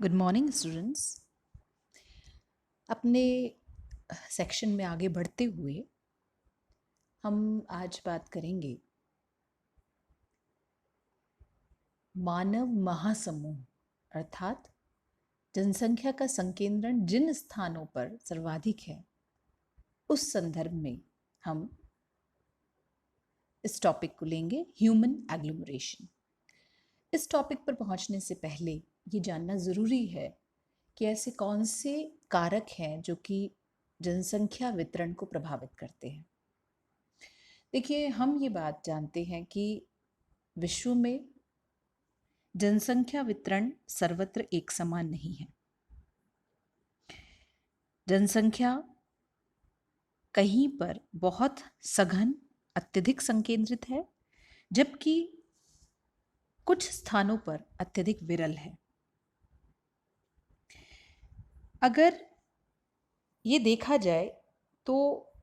Good morning students. अपने section में आगे बढ़ते हुए हम आज बात करेंगे मानव महासमूह अर्थात जनसंख्या का संकेंद्रण जिन स्थानों पर सर्वाधिक है, उस संदर्भ में हम इस टॉपिक को लेंगे, ह्यूमन एग्लोमरेशन। इस टॉपिक पर पहुंचने से पहले ये जानना ज़रूरी है कि ऐसे कौन से कारक हैं जो कि जनसंख्या वितरण को प्रभावित करते हैं। देखिए, हम ये बात जानते हैं कि विश्व में जनसंख्या वितरण सर्वत्र एक समान नहीं है। जनसंख्या कहीं पर बहुत सघन, अत्यधिक संकेंद्रित है, जबकि कुछ स्थानों पर अत्यधिक विरल है। अगर ये देखा जाए तो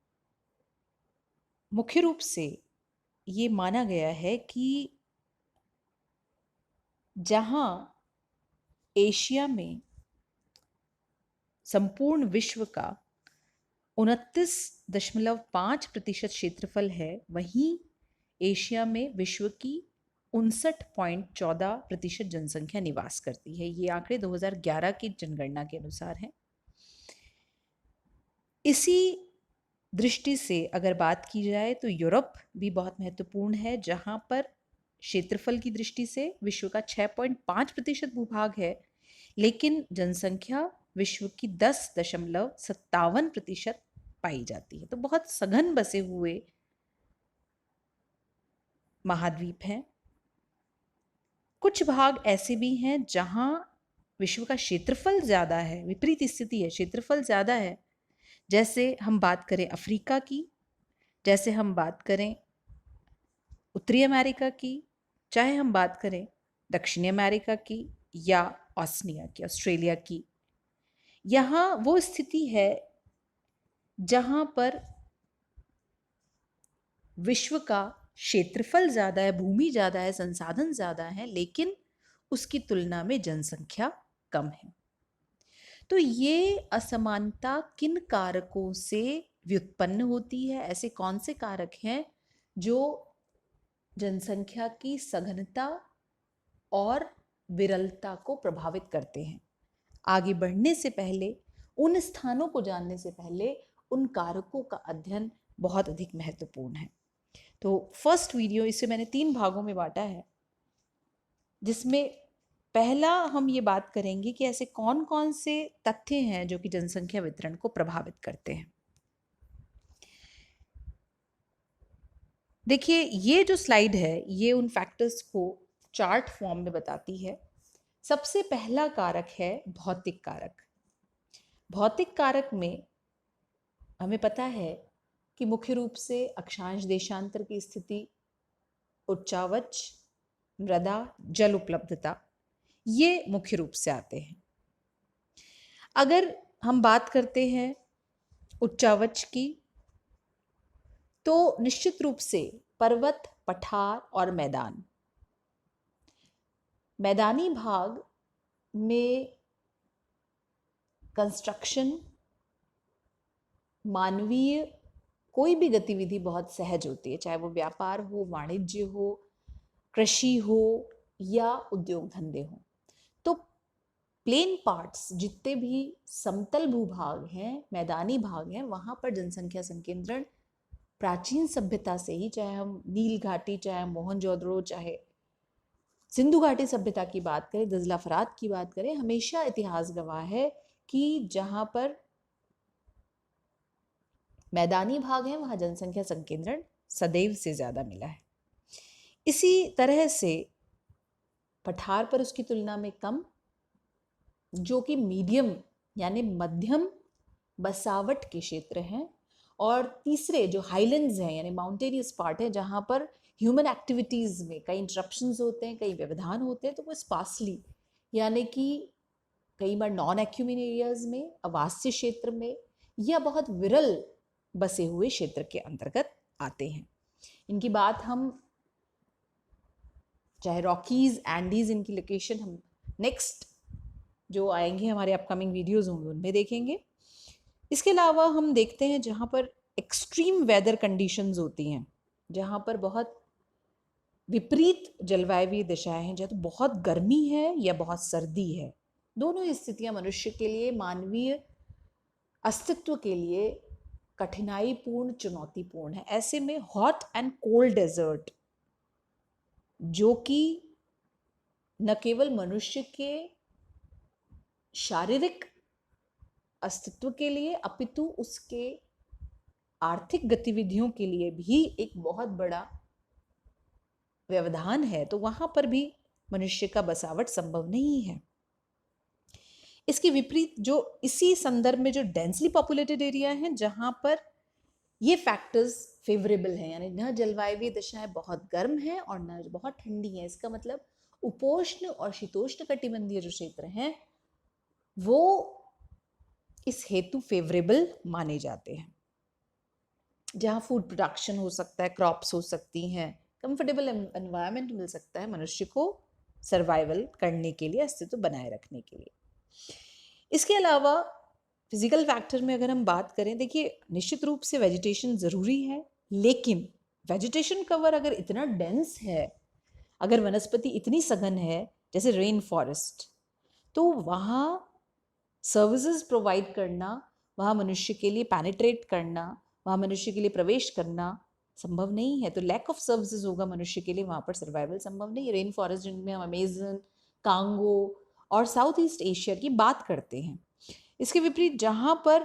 मुख्य रूप से ये माना गया है कि जहाँ एशिया में संपूर्ण विश्व का 29.5% क्षेत्रफल है, वहीं एशिया में विश्व की 59.14% जनसंख्या निवास करती है। ये आंकड़े 2011 की जनगणना के अनुसार हैं। इसी दृष्टि से अगर बात की जाए तो यूरोप भी बहुत महत्वपूर्ण है, जहां पर क्षेत्रफल की दृष्टि से विश्व का 6.5% भूभाग है, लेकिन जनसंख्या विश्व की 10.57% पाई जाती है। तो बहुत सघन बसे हुए महाद्वीप हैं। कुछ भाग ऐसे भी हैं जहां विश्व का क्षेत्रफल ज्यादा है, विपरीत स्थिति है, क्षेत्रफल ज्यादा है। जैसे हम बात करें अफ्रीका की, जैसे हम बात करें उत्तरी अमेरिका की, चाहे हम बात करें दक्षिणी अमेरिका की या ओसनिया की, ऑस्ट्रेलिया की। यहाँ वो स्थिति है जहाँ पर विश्व का क्षेत्रफल ज़्यादा है, भूमि ज़्यादा है, संसाधन ज़्यादा है, लेकिन उसकी तुलना में जनसंख्या कम है। तो ये असमानता किन कारकों से व्युत्पन्न होती है? ऐसे कौन से कारक हैं जो जनसंख्या की सघनता और विरलता को प्रभावित करते हैं? आगे बढ़ने से पहले, उन स्थानों को जानने से पहले, उन कारकों का अध्ययन बहुत अधिक महत्वपूर्ण है। तो फर्स्ट वीडियो, इसे मैंने 3 भागों में बांटा है, जिसमें पहला हम ये बात करेंगे कि ऐसे कौन कौन से तथ्य हैं जो कि जनसंख्या वितरण को प्रभावित करते हैं। देखिए, ये जो स्लाइड है ये उन फैक्टर्स को चार्ट फॉर्म में बताती है। सबसे पहला कारक है भौतिक कारक। भौतिक कारक में हमें पता है कि मुख्य रूप से अक्षांश देशांतर की स्थिति, उच्चावच, मृदा, जल उपलब्धता, ये मुख्य रूप से आते हैं। अगर हम बात करते हैं उच्चावच की, तो निश्चित रूप से पर्वत, पठार और मैदान। मैदानी भाग में कंस्ट्रक्शन, मानवीय कोई भी गतिविधि बहुत सहज होती है, चाहे वो व्यापार हो, वाणिज्य हो, कृषि हो या उद्योग धंधे हो। तो प्लेन पार्ट्स, जितने भी समतल भूभाग हैं, मैदानी भाग हैं, वहां पर जनसंख्या संकेंद्रण प्राचीन सभ्यता से ही, चाहे हम नील घाटी, चाहे मोहनजोदड़ो, चाहे सिंधु घाटी सभ्यता की बात करें, दजला फरात की बात करें, हमेशा इतिहास गवाह है कि जहां पर मैदानी भाग है वहां जनसंख्या संकेंद्रण सदैव से ज्यादा मिला है। इसी तरह से पठार पर उसकी तुलना में कम, जो कि मीडियम यानी मध्यम बसावट के क्षेत्र हैं। और तीसरे जो हाईलैंड्स हैं यानी माउंटेनियस पार्ट है, जहाँ पर ह्यूमन एक्टिविटीज़ में कई इंटरप्शंस होते हैं, कई व्यवधान होते हैं, तो वो स्पार्सली यानी कि कई बार नॉन एक्यूमिन एरियाज में, आवासीय क्षेत्र में या बहुत विरल बसे हुए क्षेत्र के अंतर्गत आते हैं। इनकी बात हम चाहे रॉकीज, एंडीज, इनकी लोकेशन हम नेक्स्ट जो आएंगे हमारे अपकमिंग वीडियोस होंगे उनमें देखेंगे। इसके अलावा हम देखते हैं जहाँ पर एक्सट्रीम वेदर कंडीशंस होती हैं, जहाँ पर बहुत विपरीत जलवायु दिशाएं हैं, जहाँ तो बहुत गर्मी है या बहुत सर्दी है, दोनों स्थितियां मनुष्य के लिए, मानवीय अस्तित्व के लिए कठिनाईपूर्ण, चुनौतीपूर्ण है। ऐसे में हॉट एंड कोल्ड डेजर्ट, जो कि न केवल मनुष्य के शारीरिक अस्तित्व के लिए अपितु उसके आर्थिक गतिविधियों के लिए भी एक बहुत बड़ा व्यवधान है, तो वहां पर भी मनुष्य का बसावट संभव नहीं है। इसके विपरीत जो इसी संदर्भ में जो डेंसली पॉपुलेटेड एरिया हैं, जहां पर ये फैक्टर्स फेवरेबल हैं, यानी न जलवायु दिशाएं बहुत गर्म हैं और न बहुत ठंडी हैं, इसका मतलब उपोष्ण और शीतोष्ण कटिबंधीय जो क्षेत्र हैं वो इस हेतु फेवरेबल माने जाते हैं, जहाँ फूड प्रोडक्शन हो सकता है, क्रॉप्स हो सकती हैं, कंफर्टेबल एनवायरनमेंट मिल सकता है मनुष्य को सर्वाइवल करने के लिए, अस्तित्व बनाए रखने के लिए। इसके अलावा फिजिकल फैक्टर में अगर हम बात करें, देखिए निश्चित रूप से वेजिटेशन ज़रूरी है, लेकिन वेजिटेशन कवर अगर इतना डेंस है, अगर वनस्पति इतनी सघन है जैसे रेन फॉरेस्ट, तो वहाँ सर्विसेज प्रोवाइड करना, वहाँ मनुष्य के लिए पेनिट्रेट करना, वहाँ मनुष्य के लिए प्रवेश करना संभव नहीं है। तो लैक ऑफ सर्विसेज होगा मनुष्य के लिए, वहाँ पर सर्वाइवल संभव नहीं है। रेन फॉरेस्ट जिनमें हम अमेजन, कांगो और साउथ ईस्ट एशिया की बात करते हैं। इसके विपरीत जहाँ पर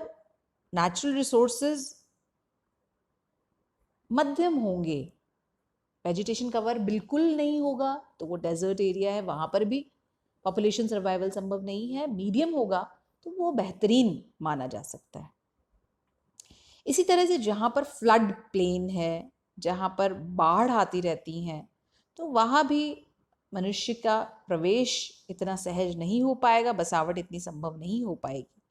नेचुरल रिसोर्सेज मध्यम होंगे, वेजिटेशन कवर बिल्कुल नहीं होगा, तो वो डेजर्ट एरिया है, वहाँ पर भी पॉपुलेशन सर्वाइवल संभव नहीं है। मीडियम होगा तो वो बेहतरीन माना जा सकता है। इसी तरह से जहाँ पर फ्लड प्लेन है, जहाँ पर बाढ़ आती रहती हैं, तो वहाँ भी मनुष्य का प्रवेश इतना सहज नहीं हो पाएगा, बसावट इतनी संभव नहीं हो पाएगी।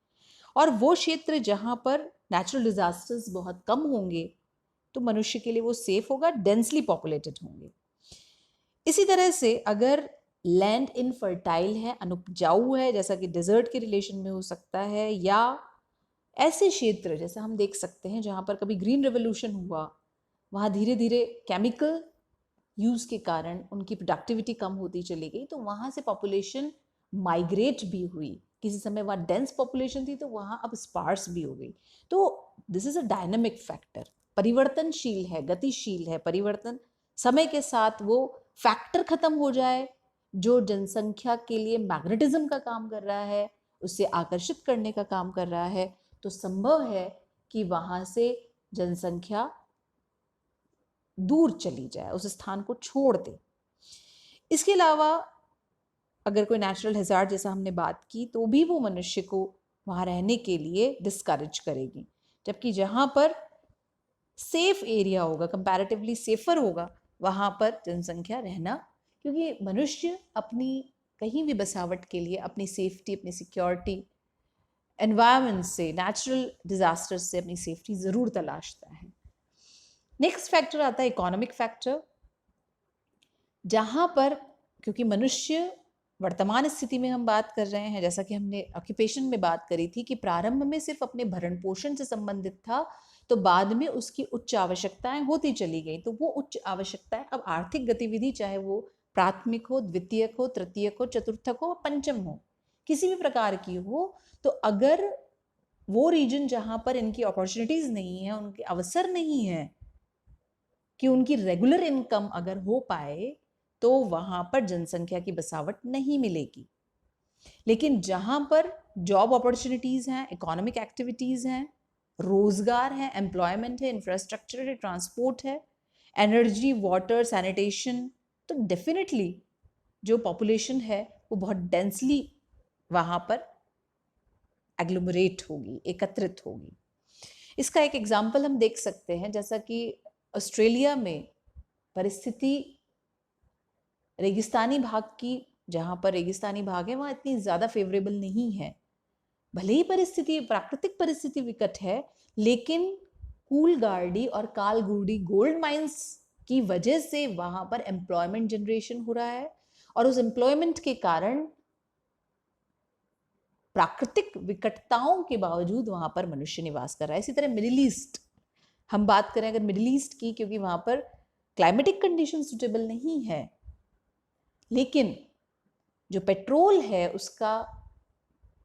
और वो क्षेत्र जहाँ पर नेचुरल डिजास्टर्स बहुत कम होंगे, तो मनुष्य के लिए वो सेफ होगा, डेंसली पॉपुलेटेड होंगे। इसी तरह से अगर लैंड इनफर्टाइल है, अनुपजाऊ है, जैसा कि डेजर्ट के रिलेशन में हो सकता है, या ऐसे क्षेत्र जैसा हम देख सकते हैं जहाँ पर कभी ग्रीन रेवोल्यूशन हुआ, वहाँ धीरे धीरे केमिकल यूज़ के कारण उनकी प्रोडक्टिविटी कम होती चली गई, तो वहाँ से पॉपुलेशन माइग्रेट भी हुई। किसी समय वहाँ डेंस पॉपुलेशन थी तो वहाँ अब स्पार्स भी हो गई। तो this is a dynamic factor, परिवर्तनशील है, गतिशील है। परिवर्तन समय के साथ वो फैक्टर खत्म हो जाए जो जनसंख्या के लिए मैग्नेटिज्म का काम कर रहा है, उससे आकर्षित करने का काम कर रहा है, तो संभव है कि वहाँ से जनसंख्या दूर चली जाए, उस स्थान को छोड़ दे। इसके अलावा अगर कोई नेचुरल हैजार्ड जैसा हमने बात की, तो भी वो मनुष्य को वहाँ रहने के लिए डिस्करेज करेगी। जबकि जहाँ पर सेफ एरिया होगा, कंपैरेटिवली सेफर होगा, वहाँ पर जनसंख्या रहना, क्योंकि मनुष्य अपनी कहीं भी बसावट के लिए अपनी सेफ्टी, अपनी सिक्योरिटी, एनवायरनमेंट से, नेचुरल डिजास्टर से अपनी सेफ्टी ज़रूर तलाशता है। नेक्स्ट फैक्टर आता है इकोनॉमिक फैक्टर, जहाँ पर क्योंकि मनुष्य वर्तमान स्थिति में हम बात कर रहे हैं, जैसा कि हमने ऑक्यूपेशन में बात करी थी कि प्रारंभ में सिर्फ अपने भरण पोषण से संबंधित था, तो बाद में उसकी उच्च आवश्यकताएं होती चली गई। तो वो उच्च आवश्यकताएं अब आर्थिक गतिविधि, चाहे वो प्राथमिक हो, द्वितीयक हो, तृतीयक हो, चतुर्थक हो, पंचम हो, किसी भी प्रकार की हो, तो अगर वो रीजन जहाँ पर इनकी अपॉर्चुनिटीज नहीं है, उनके अवसर नहीं है कि उनकी रेगुलर इनकम अगर हो पाए, तो वहां पर जनसंख्या की बसावट नहीं मिलेगी। लेकिन जहां पर जॉब अपॉर्चुनिटीज हैं, इकोनॉमिक एक्टिविटीज हैं, रोजगार है, एम्प्लॉयमेंट है, इंफ्रास्ट्रक्चर है, ट्रांसपोर्ट है, एनर्जी, वाटर, सैनिटेशन, तो डेफिनेटली जो पॉपुलेशन है वो बहुत डेंसली वहां पर एग्लोमरेट होगी, एकत्रित होगी। इसका एक एग्जाम्पल हम देख सकते हैं, जैसा कि ऑस्ट्रेलिया में परिस्थिति रेगिस्तानी भाग की, जहाँ पर रेगिस्तानी भाग है वहाँ इतनी ज़्यादा फेवरेबल नहीं है। भले ही परिस्थिति, प्राकृतिक परिस्थिति विकट है, लेकिन कूलगार्डी और कालगुडी गोल्ड माइंस की वजह से वहाँ पर एम्प्लॉयमेंट जनरेशन हो रहा है, और उस एम्प्लॉयमेंट के कारण प्राकृतिक विकटताओं के बावजूद वहां पर मनुष्य निवास कर रहा है। इसी तरह मिडिल ईस्ट, हम बात करें अगर मिडिल ईस्ट की, क्योंकि वहां पर क्लाइमेटिक कंडीशन सुटेबल नहीं है, लेकिन जो पेट्रोल है उसका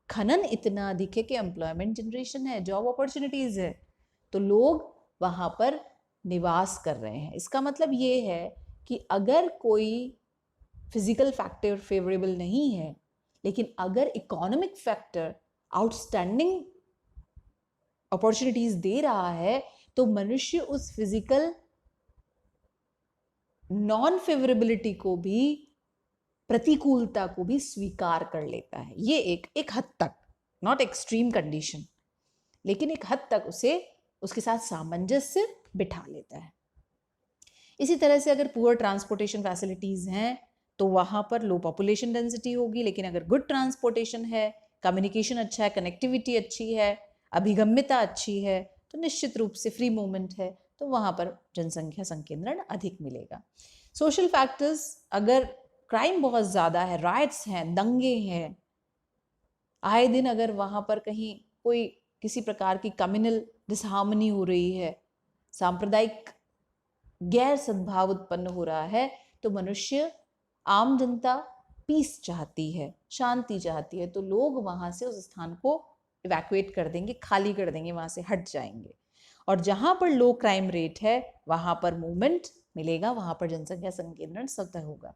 खनन इतना अधिक है कि एम्प्लॉयमेंट जनरेशन है, जॉब अपॉर्चुनिटीज है, तो लोग वहां पर निवास कर रहे हैं। इसका मतलब ये है कि अगर कोई फिजिकल फैक्टर फेवरेबल नहीं है, लेकिन अगर इकोनॉमिक फैक्टर आउटस्टैंडिंग अपॉर्चुनिटीज दे रहा है, तो मनुष्य उस फिजिकल नॉन फेवरेबिलिटी को भी, प्रतिकूलता को भी स्वीकार कर लेता है। ये एक हद तक, नॉट एक्सट्रीम कंडीशन, लेकिन एक हद तक उसे उसके साथ सामंजस्य बिठा लेता है। इसी तरह से अगर पुअर ट्रांसपोर्टेशन फैसिलिटीज हैं तो वहां पर लो पॉपुलेशन डेंसिटी होगी, लेकिन अगर गुड ट्रांसपोर्टेशन है, कम्युनिकेशन अच्छा है, कनेक्टिविटी अच्छी है, अभिगम्यता अच्छी है, तो निश्चित रूप से फ्री मूवमेंट है, तो वहां पर जनसंख्या संकेंद्रण अधिक मिलेगा। सोशल फैक्टर्स, अगर क्राइम बहुत ज्यादा है, राइट्स हैं, दंगे हैं, आए दिन अगर वहां पर कहीं कोई किसी प्रकार की कम्युनल डिसहार्मनी हो रही है, सांप्रदायिक गैर सद्भाव उत्पन्न हो रहा है, तो मनुष्य, आम जनता पीस चाहती है, शांति चाहती है, तो लोग वहां से उस स्थान को इवैक्यूएट कर देंगे, खाली कर देंगे, वहां से हट जाएंगे। और जहां पर लो क्राइम रेट है वहां पर मूवमेंट मिलेगा, वहां पर जनसंख्या संकेंद्रण स्वतः होगा।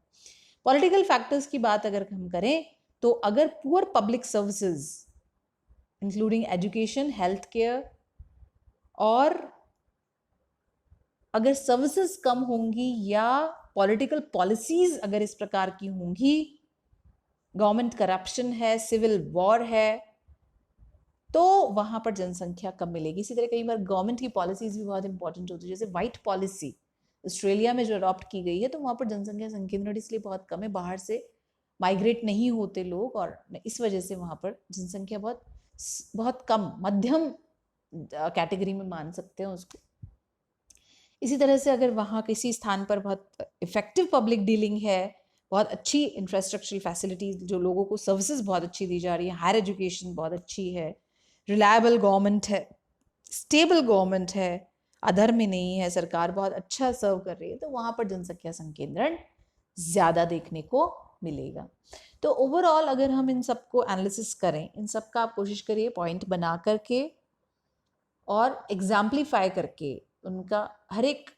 पॉलिटिकल फैक्टर्स की बात अगर हम करें तो अगर poor public services including education, health care, और अगर सर्विसेज कम होंगी या पॉलिटिकल पॉलिसीज अगर इस प्रकार की होंगी, गवर्नमेंट करप्शन है, सिविल वॉर है, तो वहां पर जनसंख्या कम मिलेगी। इसी तरह कई बार गवर्नमेंट की पॉलिसीज भी बहुत इंपॉर्टेंट होती है, जैसे व्हाइट पॉलिसी ऑस्ट्रेलिया में जो अडॉप्ट की गई है, तो वहां पर जनसंख्या संकेंद्रण इसलिए बहुत कम है, बाहर से माइग्रेट नहीं होते लोग, और इस वजह से वहां पर जनसंख्या बहुत बहुत कम, मध्यम कैटेगरी में मान सकते हैं उसको। इसी तरह से अगर वहाँ किसी स्थान पर बहुत इफेक्टिव पब्लिक डीलिंग है, बहुत अच्छी इंफ्रास्ट्रक्चरल फैसिलिटीज, जो लोगों को सर्विसेज बहुत अच्छी दी जा रही है, हायर एजुकेशन बहुत अच्छी है, रिलायबल गवर्नमेंट है, स्टेबल गवर्नमेंट है, अधर्म में नहीं है, सरकार बहुत अच्छा सर्व कर रही है, तो वहाँ पर जनसंख्या संकेंद्रण ज़्यादा देखने को मिलेगा। तो ओवरऑल अगर हम इन सबको एनालिसिस करें, इन सब का आप कोशिश करिए पॉइंट बना करके और एग्जाम्पलीफाई करके, उनका हर एक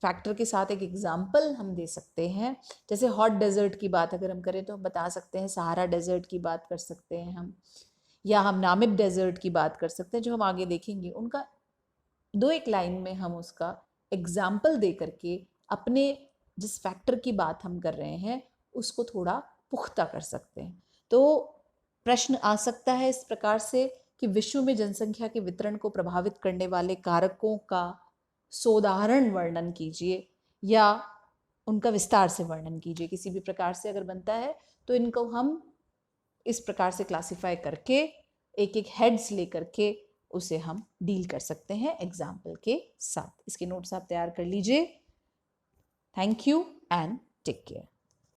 फैक्टर के साथ एक एग्जाम्पल हम दे सकते हैं। जैसे हॉट डेजर्ट की बात अगर हम करें तो हम बता सकते हैं, सहारा डेजर्ट की बात कर सकते हैं हम, या हम नामिब डेजर्ट की बात कर सकते हैं, जो हम आगे देखेंगे। उनका दो एक लाइन में हम उसका एग्जाम्पल दे करके अपने जिस फैक्टर की बात हम कर रहे हैं उसको थोड़ा पुख्ता कर सकते हैं। तो प्रश्न आ सकता है इस प्रकार से कि विश्व में जनसंख्या के वितरण को प्रभावित करने वाले कारकों का सोदाहरण वर्णन कीजिए या उनका विस्तार से वर्णन कीजिए। किसी भी प्रकार से अगर बनता है तो इनको हम इस प्रकार से क्लासिफाई करके एक एक हेड्स लेकर के उसे हम डील कर सकते हैं एग्जाम्पल के साथ। इसके नोट्स आप तैयार कर लीजिए। Thank you and take care.